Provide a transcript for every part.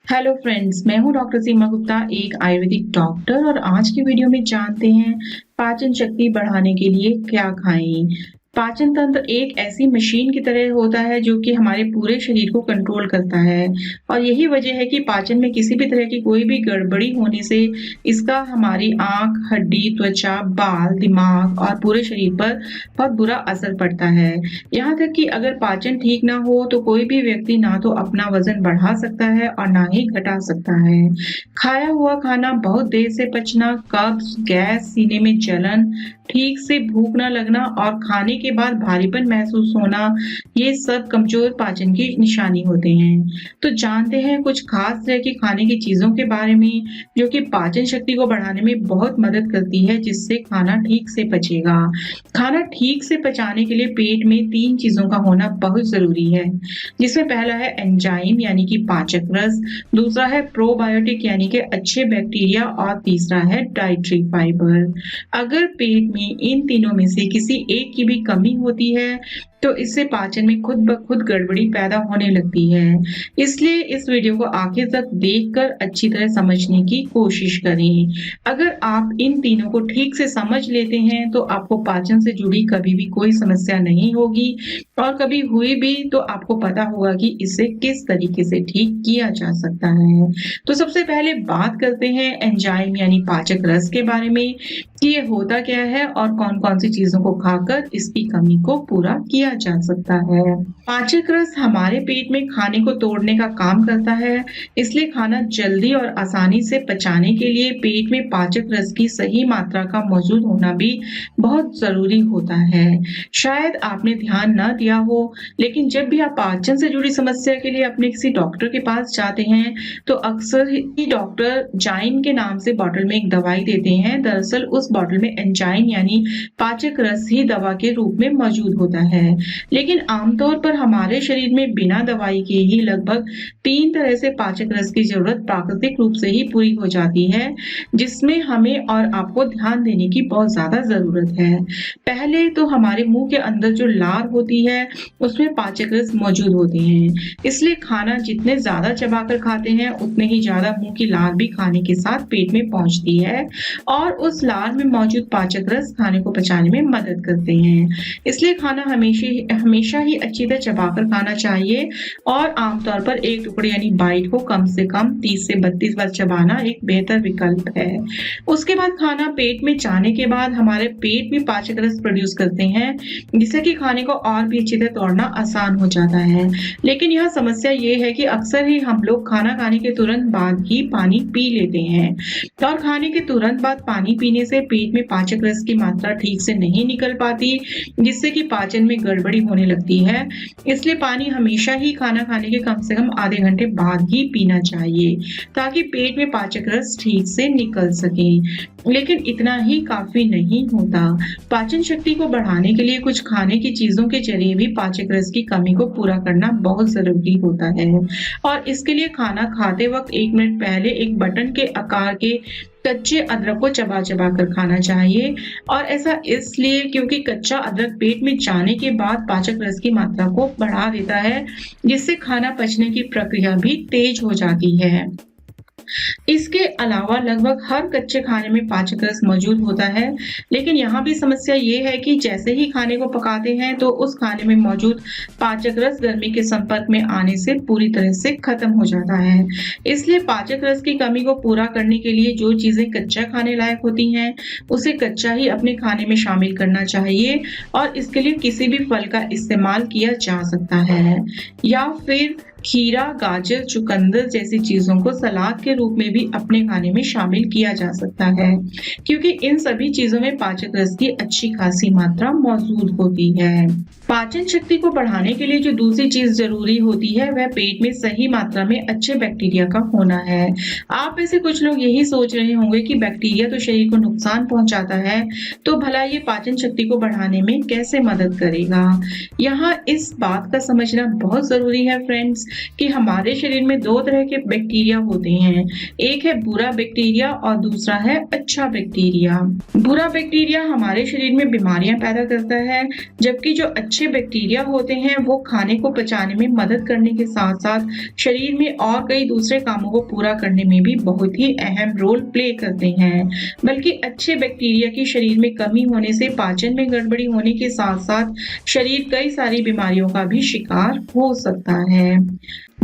Hello friends, मैं हूं doctor सीमा गुप्ता, एक आयुर्वेदिक डॉक्टर। और आज की वीडियो में जानते हैं पाचन शक्ति बढ़ाने के लिए क्या खाएं। पाचन तंत्र एक ऐसी मशीन की तरह होता है जो कि हमारे पूरे शरीर को कंट्रोल करता है, और यही वजह है कि पाचन में किसी भी तरह की कोई भी गड़बड़ी होने से इसका हमारी आंख, हड्डी, त्वचा, बाल, दिमाग और पूरे शरीर पर बहुत बुरा असर पड़ता है। यहाँ तक कि अगर पाचन ठीक ना हो तो कोई भी व्यक्ति ना तो अपना वजन बढ़ा सकता है और ना ही घटा सकता है। खाया हुआ खाना बहुत देर से पचना, कब्ज, गैस, सीने में जलन, ठीक से भूख न लगना और खाने के बाद भारीपन महसूस होना, ये सब कमजोर पाचन की निशानी होते हैं। तो जानते हैं कुछ खास तरह की खाने की चीजों के बारे में जो कि पाचन शक्ति को बढ़ाने में बहुत मदद करती है, जिससे खाना ठीक से पचेगा। खाना ठीक से पचाने के लिए पेट में 3 चीजों का होना बहुत जरूरी है, जिसमें पहला है एंजाइम यानी कि पाचक रस, दूसरा है प्रोबायोटिक यानी कि अच्छे बैक्टीरिया, और तीसरा है डाइटरी फाइबर। अगर पेट में इन तीनों में से किसी एक की भी कमी होती है तो इससे पाचन में खुद ब खुद गड़बड़ी पैदा होने लगती है। इसलिए इस वीडियो को आखिर तक देखकर अच्छी तरह समझने की कोशिश करें। अगर आप इन तीनों को ठीक से समझ लेते हैं तो आपको पाचन से जुड़ी कभी भी कोई समस्या नहीं होगी, और कभी हुई भी तो आपको पता होगा कि इसे किस तरीके से ठीक किया जा सकता है। तो सबसे पहले बात करते हैं एंजाइम यानी पाचक रस के बारे में कि ये होता क्या है और कौन-कौन सी चीजों को खाकर इसकी कमी को पूरा किया जा सकता है। पाचक रस हमारे पेट में खाने को तोड़ने का काम करता है, इसलिए खाना जल्दी और आसानी से पचाने के लिए पेट में पाचक रस की सही मात्रा का मौजूद होना भी बहुत जरूरी होता है। शायद आपने ध्यान न दिया हो, लेकिन जब भी आप पाचन से जुड़ी समस्या के लिए अपने किसी डॉक्टर के पास जाते हैं तो अक्सर ही डॉक्टर जाइन के नाम से बॉटल में एक दवाई देते हैं। दरअसल उस बॉटल में एंजाइम यानी पाचक रस ही दवा के रूप में मौजूद होता है, लेकिन आमतौर पर हमारे शरीर में बिना दवाई के ही लगभग 3 तरह से पाचक रस की जरूरत प्राकृतिक रूप से ही पूरी हो जाती है, जिसमें हमें और आपको ध्यान देने की बहुत ज्यादा जरूरत है। पहले तो हमारे मुंह के अंदर जो लार होती है उसमें पाचक रस मौजूद होते हैं, इसलिए खाना जितने ज्यादा चबाकर खाते हैं उतने ही ज्यादा मुंह की लार भी खाने के साथ पेट में पहुंचती है, और उस लार में मौजूद पाचक रस खाने को पचाने में मदद करते हैं। इसलिए खाना हमेशा ही अच्छी तरह चबाकर खाना चाहिए, और आमतौर पर एक टुकड़े यानी बाइट को कम से कम 30 से 32 बार चबाना एक बेहतर विकल्प है। उसके बाद खाना पेट में जाने के बाद हमारे पेट में पाचक रस प्रोड्यूस करते हैं, जिससे कि खाने को और भी अच्छी तरह तोड़ना आसान हो जाता है। लेकिन यहाँ समस्या ये है कि अक्सर ही हम लोग खाना खाने के तुरंत बाद ही पानी पी लेते हैं, और खाने के तुरंत बाद पानी पीने से पेट में पाचक रस की मात्रा ठीक से नहीं निकल पाती, जिससे कि पाचन में गड़बड़ी होने लगती है। इसलिए पानी हमेशा ही खाना खाने के कम से कम आधे घंटे बाद ही पीना चाहिए, ताकि पेट में पाचक रस ठीक से निकल सके। लेकिन इतना ही काफी नहीं होता। पाचन शक्ति को बढ़ाने के लिए कुछ खाने की चीजों के जरिए भी पाचक रस की कमी को पूरा करना बहुत जरूरी होता है, और इसके लिए खाना खाते वक्त 1 मिनट पहले एक बटन के आकार के कच्चे अदरक को चबा चबा कर खाना चाहिए। और ऐसा इसलिए क्योंकि कच्चा अदरक पेट में जाने के बाद पाचक रस की मात्रा को बढ़ा देता है, जिससे खाना पचने की प्रक्रिया भी तेज हो जाती है। इसके अलावा लगभग हर कच्चे खाने में पाचक रस मौजूद होता है, लेकिन यहाँ भी समस्या ये है कि जैसे ही खाने को पकाते हैं तो उस खाने में मौजूद पाचक रस गर्मी के संपर्क में आने से पूरी तरह से खत्म हो जाता है। इसलिए पाचक रस की कमी को पूरा करने के लिए जो चीजें कच्चा खाने लायक होती हैं उसे कच्चा ही अपने खाने में शामिल करना चाहिए, और इसके लिए किसी भी फल का इस्तेमाल किया जा सकता है, या फिर खीरा, गाजर, चुकंदर जैसी चीजों को सलाद के रूप में भी अपने खाने में शामिल किया जा सकता है, क्योंकि इन सभी चीजों में पाचक रस की अच्छी खासी मात्रा मौजूद होती है। पाचन शक्ति को बढ़ाने के लिए जो दूसरी चीज जरूरी होती है वह पेट में सही मात्रा में अच्छे बैक्टीरिया का होना है। आप में से कुछ लोग यही सोच रहे होंगे कि बैक्टीरिया तो शरीर को नुकसान पहुंचाता है, तो भला ये पाचन शक्ति को बढ़ाने में कैसे मदद करेगा। यहाँ इस बात का समझना बहुत जरूरी है फ्रेंड्स कि हमारे शरीर में 2 तरह के बैक्टीरिया होते हैं। एक है बुरा बैक्टीरिया और दूसरा है अच्छा बैक्टीरिया। बुरा बैक्टीरिया हमारे शरीर में बीमारियां पैदा करता है, जबकि जो अच्छे बैक्टीरिया होते हैं वो खाने को पचाने में मदद करने के साथ-साथ शरीर में और कई दूसरे कामों को पूरा करने में भी बहुत ही अहम रोल प्ले करते हैं। बल्कि अच्छे बैक्टीरिया की शरीर में कमी होने से पाचन में गड़बड़ी होने के साथ-साथ शरीर कई सारी बीमारियों का भी शिकार हो सकता है।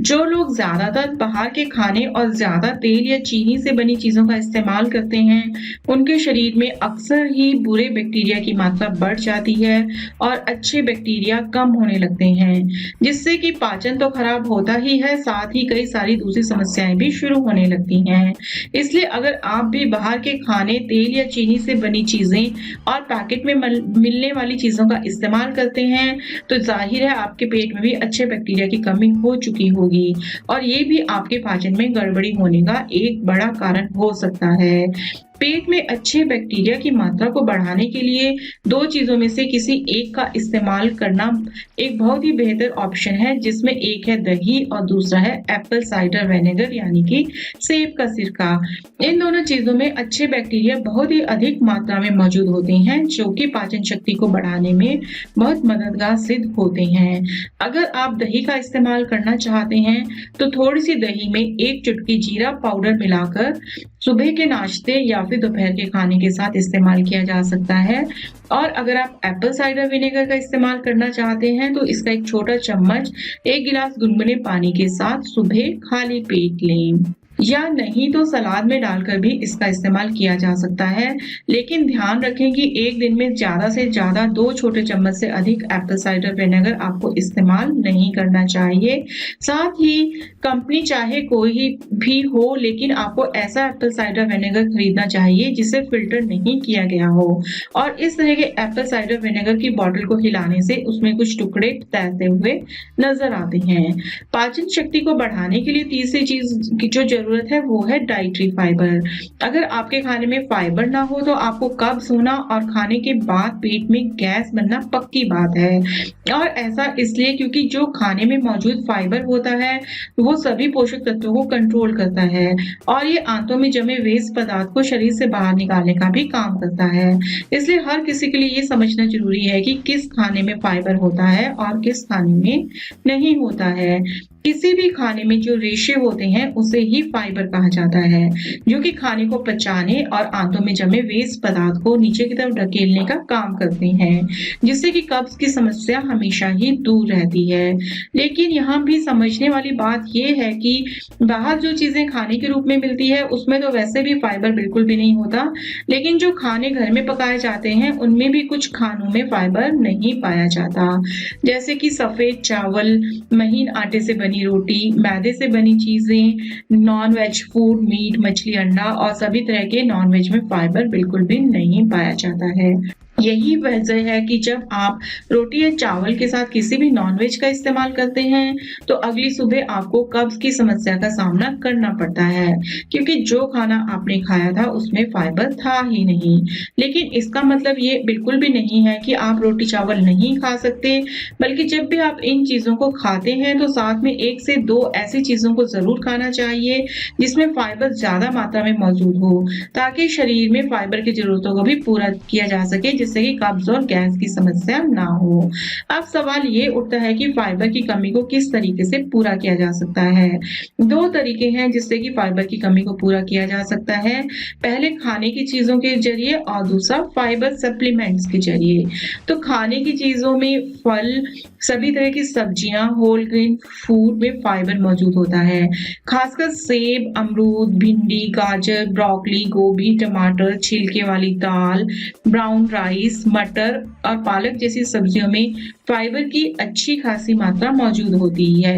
जो लोग ज्यादातर बाहर के खाने और ज्यादा तेल या चीनी से बनी चीजों का इस्तेमाल करते हैं, उनके शरीर में अक्सर ही बुरे बैक्टीरिया की मात्रा बढ़ जाती है और अच्छे बैक्टीरिया कम होने लगते हैं, जिससे कि पाचन तो खराब होता ही है, साथ ही कई सारी दूसरी समस्याएं भी शुरू होने लगती हैं। इसलिए अगर आप भी बाहर के खाने, तेल या चीनी से बनी चीजें और पैकेट में मिलने वाली चीजों का इस्तेमाल करते हैं, तो जाहिर है आपके पेट में भी अच्छे बैक्टीरिया की कमी हो चुकी होगी और ये भी आपके पाचन में गड़बड़ी होने का एक बड़ा कारण हो सकता है। पेट में अच्छे बैक्टीरिया की मात्रा को बढ़ाने के लिए 2 चीजों में से किसी एक का इस्तेमाल करना एक बहुत ही बेहतर ऑप्शन है, जिसमें एक है दही और दूसरा है एप्पल साइडर विनेगर यानी कि सेब का सिरका। इन दोनों चीजों में अच्छे बैक्टीरिया बहुत ही अधिक मात्रा में मौजूद होते हैं, जो कि पाचन शक्ति को बढ़ाने में बहुत मददगार सिद्ध होते हैं। अगर आप दही का इस्तेमाल करना चाहते हैं तो थोड़ी सी दही में 1 चुटकी जीरा पाउडर मिलाकर सुबह के नाश्ते या फिर दोपहर के खाने के साथ इस्तेमाल किया जा सकता है। और अगर आप एप्पल साइडर विनेगर का इस्तेमाल करना चाहते हैं तो इसका 1 छोटा चम्मच 1 गिलास गुनगुने पानी के साथ सुबह खाली पेट लें, या नहीं तो सलाद में डालकर भी इसका इस्तेमाल किया जा सकता है। लेकिन ध्यान रखें कि एक दिन में ज्यादा से ज्यादा 2 छोटे चम्मच से अधिक एप्पल साइडर विनेगर आपको इस्तेमाल नहीं करना चाहिए। साथ ही कंपनी चाहे कोई भी हो, लेकिन आपको ऐसा एप्पल साइडर विनेगर खरीदना चाहिए जिसे फिल्टर नहीं किया गया हो। और इस तरह के एप्पल साइडर विनेगर की बॉटल को हिलाने से उसमें कुछ टुकड़े तैरते हुए नजर आते हैं। पाचन शक्ति को बढ़ाने के लिए तीसरी चीज की जो जरूरत है वो है डाइटरी फाइबर। अगर आपके खाने में फाइबर ना हो तो आपको कब्ज होना और खाने के बाद पेट में गैस बनना पक्की बात है। और ऐसा इसलिए क्योंकि जो खाने में मौजूद फाइबर होता है वो सभी पोषक तत्वों को कंट्रोल करता है और ये आंतों में जमे वेस्ट पदार्थ को शरीर से बाहर निकालने का भी काम करता है। इसलिए हर किसी के लिए ये समझना जरूरी है कि किस खाने में फाइबर होता है और किस खाने में नहीं होता है। किसी भी खाने में जो रेशे होते हैं उसे ही फाइबर कहा जाता है, जो कि खाने को पचाने और आंतों में जमे वेस्ट पदार्थ को नीचे की तरफ ढकेलने का काम करते हैं, जिससे कि कब्ज की समस्या हमेशा ही दूर रहती है। लेकिन यहाँ भी समझने वाली बात यह है कि बाहर जो चीजें खाने के रूप में मिलती है उसमें तो वैसे भी फाइबर बिल्कुल भी नहीं होता, लेकिन जो खाने घर में पकाए जाते हैं उनमें भी कुछ खानों में फाइबर नहीं पाया जाता, जैसे कि सफेद चावल, महीन आटे से बनी रोटी, मैदे से बनी चीजें, नॉन वेज फूड, मीट, मछली, अंडा और सभी तरह के नॉन वेज में फाइबर बिल्कुल भी नहीं पाया जाता है। यही वजह है कि जब आप रोटी या चावल के साथ किसी भी नॉनवेज का इस्तेमाल करते हैं तो अगली सुबह आपको कब्ज की समस्या का सामना करना पड़ता है, क्योंकि जो खाना आपने खाया था उसमें फाइबर था ही नहीं। लेकिन इसका मतलब ये बिल्कुल भी नहीं है कि आप रोटी चावल नहीं खा सकते, बल्कि जब भी आप इन चीजों को खाते हैं तो साथ में 1 से 2 ऐसी चीजों को जरूर खाना चाहिए जिसमें फाइबर ज्यादा मात्रा में मौजूद हो, ताकि शरीर में फाइबर की जरूरतों को भी पूरा किया जा सके, जिससे कि कब्ज और गैस की समस्या ना हो। अब सवाल ये उठता है कि फाइबर की कमी को किस तरीके से पूरा किया जा सकता है। 2 तरीके हैं जिससे कि फाइबर की कमी को पूरा किया जा सकता है। पहले खाने की चीजों के जरिए और दूसरा फाइबर सप्लीमेंट्स के जरिए। तो खाने की चीजों में फल, सभी तरह की सब्जियां, होल ग्रेन फूड में फाइबर मौजूद होता है। खासकर सेब, अमरूद, भिंडी, गाजर, ब्रोकली, गोभी, टमाटर, छिलके वाली दाल, ब्राउन राइस, मटर और पालक जैसी सब्जियों में फाइबर की अच्छी खासी मात्रा मौजूद होती है।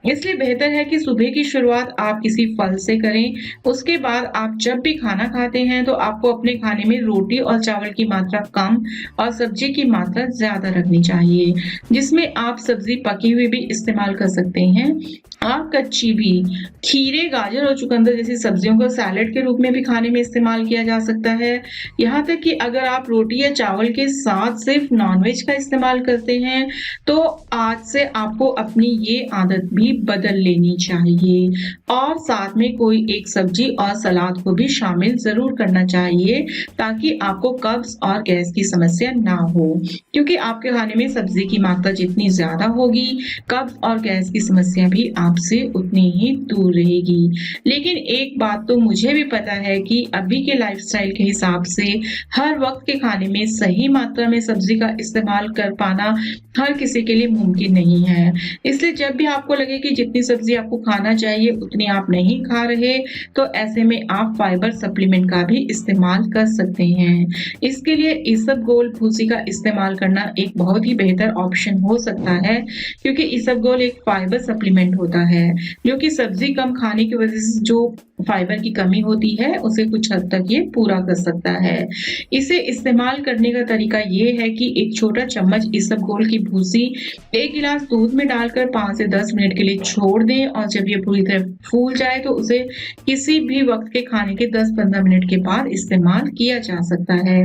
इसलिए बेहतर है कि सुबह की शुरुआत आप किसी फल से करें। उसके बाद आप जब भी खाना खाते हैं तो आपको अपने खाने में रोटी और चावल की मात्रा कम और सब्जी की मात्रा ज्यादा रखनी चाहिए, जिसमें आप सब्जी पकी हुई भी इस्तेमाल कर सकते हैं। कच्ची भी। खीरे, गाजर और चुकंदर जैसी सब्जियों को सैलेड के रूप में भी खाने में इस्तेमाल किया जा सकता है। यहाँ तक कि अगर आप रोटी या चावल के साथ सिर्फ नॉनवेज का इस्तेमाल करते हैं, तो आज से आपको अपनी ये आदत भी बदल लेनी चाहिए और साथ में कोई एक सब्जी और सलाद को भी शामिल ज़रूर करना चाहिए, ताकि आपको कब्ज़ और गैस की समस्या ना हो। क्योंकि आपके खाने में सब्जी की मात्रा जितनी ज़्यादा होगी, कब्ज़ और गैस की समस्या भी आपसे उतनी ही दूर रहेगी। लेकिन एक बात तो मुझे भी पता है कि अभी के लाइफ़स्टाइल के हिसाब से हर वक़्त के खाने में सही मात्रा में सब्ज़ी का इस्तेमाल कर पाना हर किसी के लिए मुमकिन नहीं है। इसलिए जब भी आपको लगे कि जितनी सब्ज़ी आपको खाना चाहिए उतनी आप नहीं खा रहे, तो ऐसे में आप फाइबर सप्लीमेंट का भी इस्तेमाल कर सकते हैं। इसके लिए इसबगोल भूसी का इस्तेमाल करना एक बहुत ही बेहतर ऑप्शन हो सकता है, क्योंकि इसबगोल एक फाइबर सप्लीमेंट होता है, जो कि सब्ज़ी कम खाने की वज़ह से जो फाइबर की कमी होती है, उसे कुछ हद तक ये पूरा कर सकता है। इसे इस्तेमाल करने का तरीका ये है कि एक छोटा चम्मच इसबगोल की भूसी 1 गिलास दूध में डालकर 5 से 10 मिनट के लिए छोड़ दें और जब ये पूरी तरह फूल जाए तो उसे किसी भी वक़्त के खाने के 10-15 मिनट के बाद इस्तेमाल किया जा सकता है।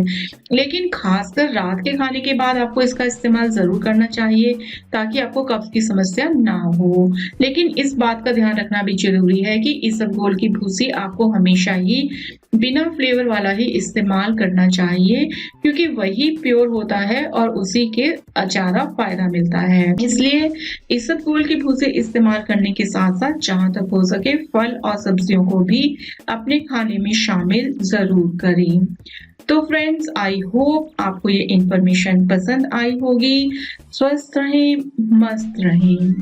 लेकिन खासकर रात के खाने के बाद आपको इसका इस्तेमाल ज़रूर करना चाहिए, ताकि आपको कब्ज़ की समस्या ना हो। लेकिन इस बात का ध्यान रखना भी ज़रूरी है कि इसबगोल की भूसी आपको हमेशा ही बिना फ्लेवर वाला ही इस्तेमाल करना चाहिए, क्योंकि वही प्योर होता है और उसी के ज़्यादा फ़ायदा मिलता है। इसलिए इसबगोल की भूसी इस्तेमाल करने के साथ-साथ जहाँ तक हो सके फल और सब्जियों को भी अपने खाने में शामिल ज़रूर करें। तो फ्रेंड्स, आई होप आपको ये इन्फॉर्मेशन पसंद आई होगी। स्वस्थ रहें, मस्त रहें।